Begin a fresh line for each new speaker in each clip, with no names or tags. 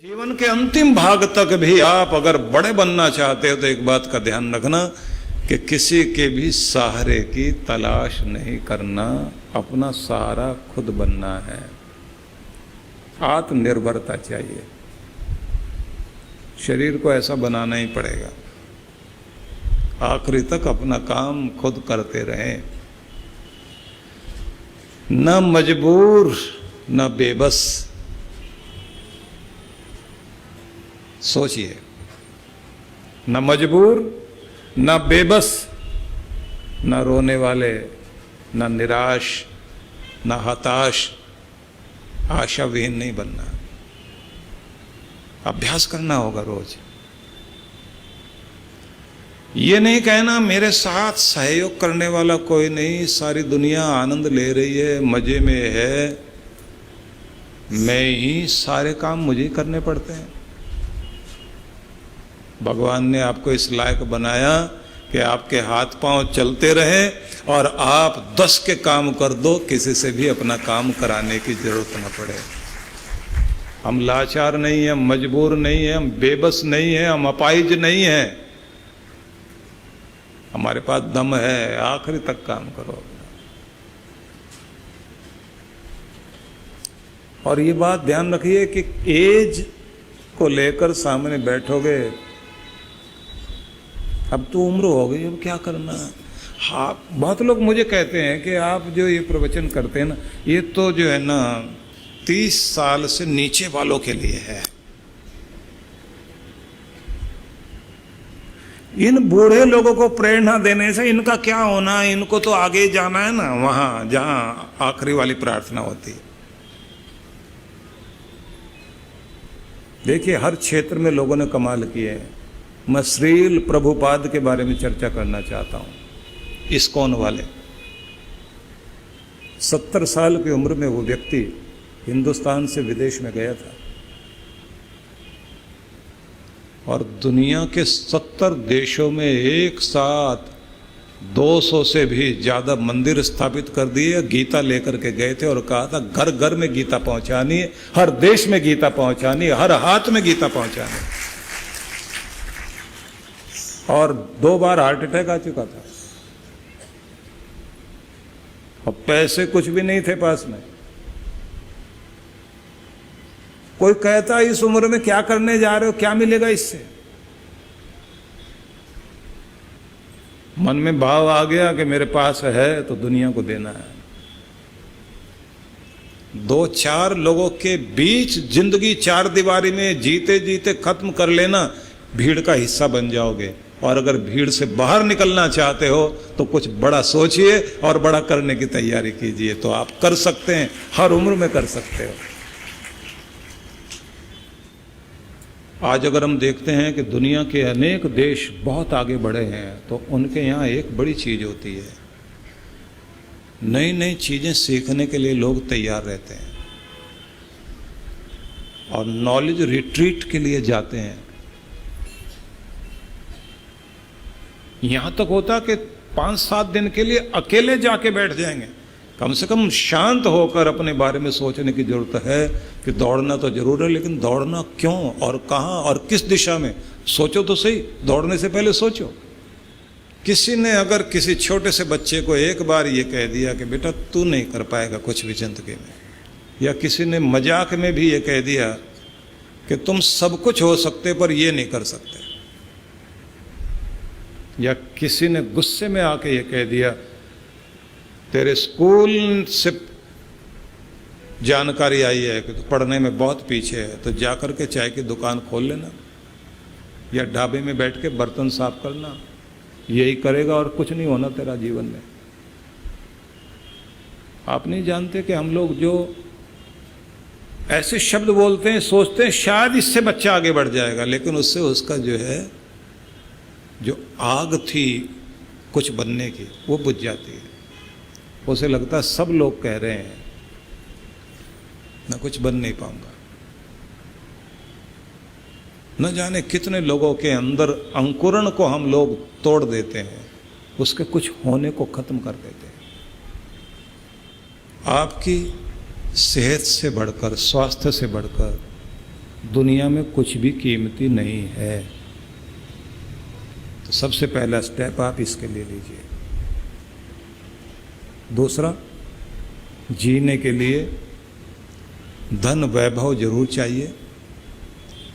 जीवन के अंतिम भाग तक भी आप अगर बड़े बनना चाहते हो तो एक बात का ध्यान रखना कि किसी के भी सहारे की तलाश नहीं करना, अपना सहारा खुद बनना है। आत्मनिर्भरता चाहिए, शरीर को ऐसा बनाना ही पड़ेगा। आखिरी तक अपना काम खुद करते रहें, न मजबूर न बेबस। सोचिए, न मजबूर न बेबस, न रोने वाले न निराश न हताश, आशाविहीन नहीं बनना। अभ्यास करना होगा रोज। ये नहीं कहना मेरे साथ सहयोग करने वाला कोई नहीं, सारी दुनिया आनंद ले रही है, मजे में है, मैं ही सारे काम मुझे करने पड़ते हैं। भगवान ने आपको इस लायक बनाया कि आपके हाथ पांव चलते रहे और आप 10 के काम कर दो, किसी से भी अपना काम कराने की जरूरत न पड़े। हम लाचार नहीं हैं, हम मजबूर नहीं हैं, हम बेबस नहीं हैं, हम अपाहिज नहीं हैं। हमारे पास दम है, आखिरी तक काम करो। और ये बात ध्यान रखिए कि एज को लेकर सामने बैठोगे, अब तो उम्र हो गई, अब क्या करना। हाँ, बहुत लोग मुझे कहते हैं कि आप जो ये प्रवचन करते हैं ना, ये तो जो है ना 30 साल से नीचे वालों के लिए है। इन बूढ़े लोगों को प्रेरणा देने से इनका क्या होना, इनको तो आगे जाना है ना, वहां जहां आखिरी वाली प्रार्थना होती है। देखिए, हर क्षेत्र में लोगों ने कमाल किए हैं। मैं श्रील प्रभुपाद के बारे में चर्चा करना चाहता हूं। इस्कॉन वाले 70 साल की उम्र में वो व्यक्ति हिंदुस्तान से विदेश में गया था और दुनिया के 70 देशों में एक साथ 200 से भी ज्यादा मंदिर स्थापित कर दिए। गीता लेकर के गए थे और कहा था घर घर में गीता पहुंचानी है, हर देश में गीता पहुंचानी है, हर हाथ में गीता पहुंचानी है। और 2 बार हार्ट अटैक आ चुका था और पैसे कुछ भी नहीं थे पास में। कोई कहता इस उम्र में क्या करने जा रहे हो, क्या मिलेगा इससे। मन में भाव आ गया कि मेरे पास है तो दुनिया को देना है। 2-4 लोगों के बीच जिंदगी 4 दीवारी में जीते जीते खत्म कर लेना, भीड़ का हिस्सा बन जाओगे। और अगर भीड़ से बाहर निकलना चाहते हो तो कुछ बड़ा सोचिए और बड़ा करने की तैयारी कीजिए, तो आप कर सकते हैं, हर उम्र में कर सकते हो। आज अगर हम देखते हैं कि दुनिया के अनेक देश बहुत आगे बढ़े हैं तो उनके यहाँ एक बड़ी चीज होती है, नई नई चीजें सीखने के लिए लोग तैयार रहते हैं और नॉलेज रिट्रीट के लिए जाते हैं। यहां तक होता कि 5-7 दिन के लिए अकेले जाके बैठ जाएंगे। कम से कम शांत होकर अपने बारे में सोचने की जरूरत है कि दौड़ना तो जरूर है, लेकिन दौड़ना क्यों और कहां और किस दिशा में, सोचो तो सही। दौड़ने से पहले सोचो। किसी ने अगर किसी छोटे से बच्चे को एक बार ये कह दिया कि बेटा तू नहीं कर पाएगा कुछ भी जिंदगी में, या किसी ने मजाक में भी ये कह दिया कि तुम सब कुछ हो सकते पर ये नहीं कर सकते, या किसी ने गुस्से में आके ये कह दिया तेरे स्कूल से जानकारी आई है कि तू पढ़ने में बहुत पीछे है, तो जाकर के चाय की दुकान खोल लेना या ढाबे में बैठ के बर्तन साफ करना, यही करेगा और कुछ नहीं होना तेरा जीवन में। आप नहीं जानते कि हम लोग जो ऐसे शब्द बोलते हैं, सोचते हैं शायद इससे बच्चा आगे बढ़ जाएगा, लेकिन उससे उसका जो है जो आग थी कुछ बनने की वो बुझ जाती है। उसे लगता है सब लोग कह रहे हैं, मैं कुछ बन नहीं पाऊंगा। न जाने कितने लोगों के अंदर अंकुरण को हम लोग तोड़ देते हैं, उसके कुछ होने को खत्म कर देते हैं। आपकी सेहत से बढ़कर, स्वास्थ्य से बढ़कर दुनिया में कुछ भी कीमती नहीं है। तो सबसे पहला स्टेप आप इसके लिए लीजिए। दूसरा, जीने के लिए धन वैभव जरूर चाहिए,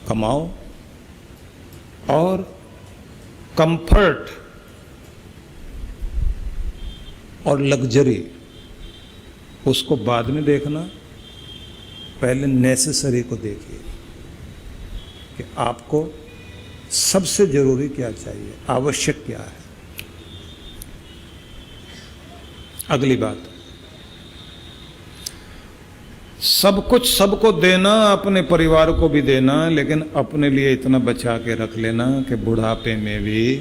कमाओ, और कंफर्ट और लग्जरी उसको बाद में देखना, पहले नेसेसरी को देखिए कि आपको सबसे जरूरी क्या चाहिए, आवश्यक क्या है। अगली बात, सब कुछ सबको देना, अपने परिवार को भी देना, लेकिन अपने लिए इतना बचा के रख लेना कि बुढ़ापे में भी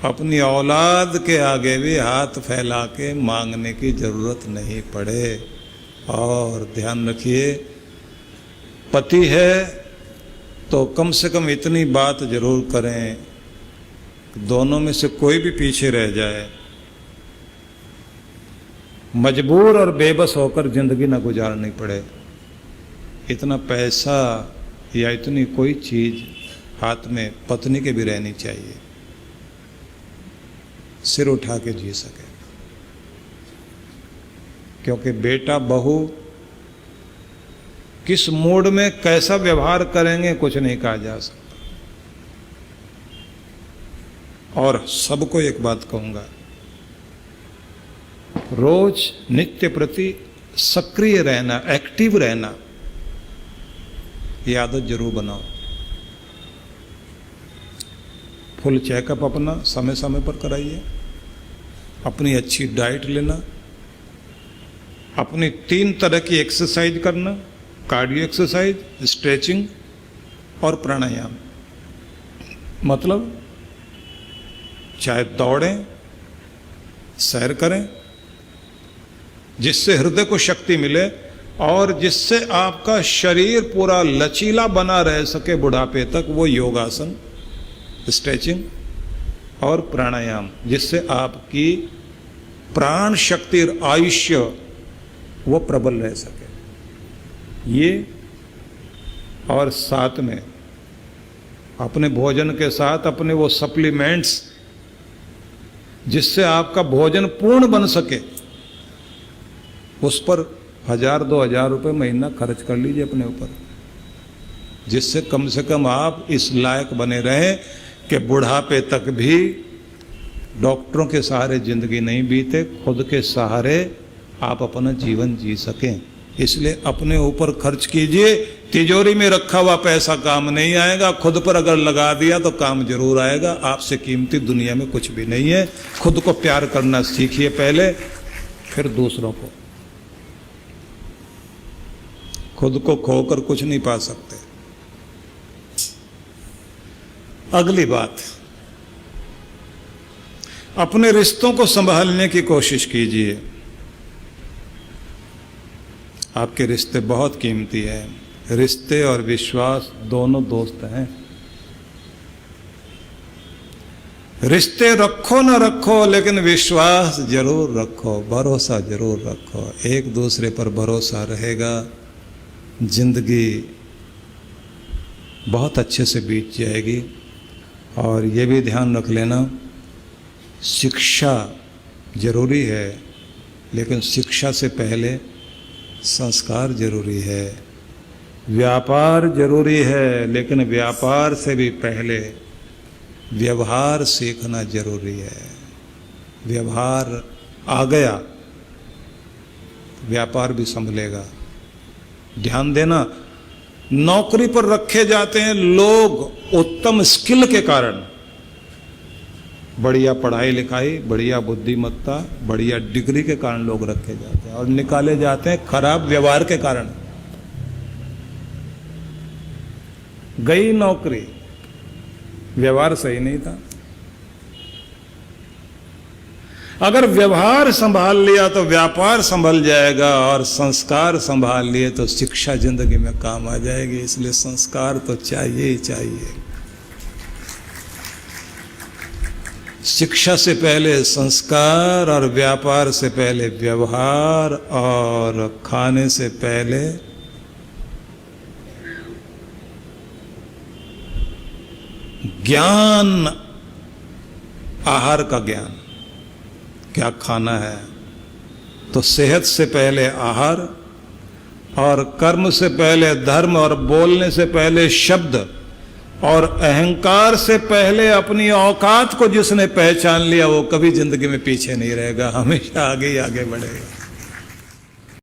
अपनी औलाद के आगे भी हाथ फैला के मांगने की जरूरत नहीं पड़े। और ध्यान रखिए, पति है तो कम से कम इतनी बात जरूर करें कि दोनों में से कोई भी पीछे रह जाए, मजबूर और बेबस होकर जिंदगी ना गुजारनी पड़े। इतना पैसा या इतनी कोई चीज हाथ में पत्नी के भी रहनी चाहिए, सिर उठा के जी सके। क्योंकि बेटा बहू किस मूड में कैसा व्यवहार करेंगे कुछ नहीं कहा जा सकता। और सबको एक बात कहूंगा, रोज नित्य प्रति सक्रिय रहना, एक्टिव रहना, ये आदत जरूर बनाओ। फुल चेकअप अपना समय समय पर कराइए, अपनी अच्छी डाइट लेना, अपनी 3 तरह की एक्सरसाइज करना, कार्डियो एक्सरसाइज, स्ट्रेचिंग और प्राणायाम। मतलब चाहे दौड़ें, सैर करें, जिससे हृदय को शक्ति मिले और जिससे आपका शरीर पूरा लचीला बना रह सके बुढ़ापे तक, वो योगासन, स्ट्रेचिंग और प्राणायाम, जिससे आपकी प्राण शक्ति और आयुष्य वो प्रबल रह सके। ये और साथ में अपने भोजन के साथ अपने वो सप्लीमेंट्स, जिससे आपका भोजन पूर्ण बन सके, उस पर 1000-2000 रुपये महीना खर्च कर लीजिए अपने ऊपर, जिससे कम से कम आप इस लायक बने रहें कि बुढ़ापे तक भी डॉक्टरों के सहारे जिंदगी नहीं बीते, खुद के सहारे आप अपना जीवन जी सकें। इसलिए अपने ऊपर खर्च कीजिए। तिजोरी में रखा हुआ पैसा काम नहीं आएगा, खुद पर अगर लगा दिया तो काम जरूर आएगा। आपसे कीमती दुनिया में कुछ भी नहीं है। खुद को प्यार करना सीखिए पहले, फिर दूसरों को। खुद को खोकर कुछ नहीं पा सकते। अगली बात, अपने रिश्तों को संभालने की कोशिश कीजिए। आपके रिश्ते बहुत कीमती हैं। रिश्ते और विश्वास दोनों दोस्त हैं। रिश्ते रखो ना रखो, लेकिन विश्वास जरूर रखो, भरोसा जरूर रखो। एक दूसरे पर भरोसा रहेगा, जिंदगी बहुत अच्छे से बीत जाएगी। और ये भी ध्यान रख लेना, शिक्षा जरूरी है, लेकिन शिक्षा से पहले संस्कार जरूरी है। व्यापार जरूरी है, लेकिन व्यापार से भी पहले व्यवहार सीखना जरूरी है। व्यवहार आ गया, व्यापार भी संभलेगा। ध्यान देना, नौकरी पर रखे जाते हैं लोग उत्तम स्किल के कारण, बढ़िया पढ़ाई लिखाई, बढ़िया बुद्धिमत्ता, बढ़िया डिग्री के कारण लोग रखे जाते हैं, और निकाले जाते हैं खराब व्यवहार के कारण। गई नौकरी, व्यवहार सही नहीं था। अगर व्यवहार संभाल लिया तो व्यापार संभल जाएगा, और संस्कार संभाल लिए तो शिक्षा जिंदगी में काम आ जाएगी। इसलिए संस्कार तो चाहिए ही चाहिए। शिक्षा से पहले संस्कार, और व्यापार से पहले व्यवहार, और खाने से पहले ज्ञान, आहार का ज्ञान, क्या खाना है। तो सेहत से पहले आहार, और कर्म से पहले धर्म, और बोलने से पहले शब्द, और अहंकार से पहले अपनी औकात को जिसने पहचान लिया वो कभी जिंदगी में पीछे नहीं रहेगा, हमेशा आगे ही आगे बढ़ेगा।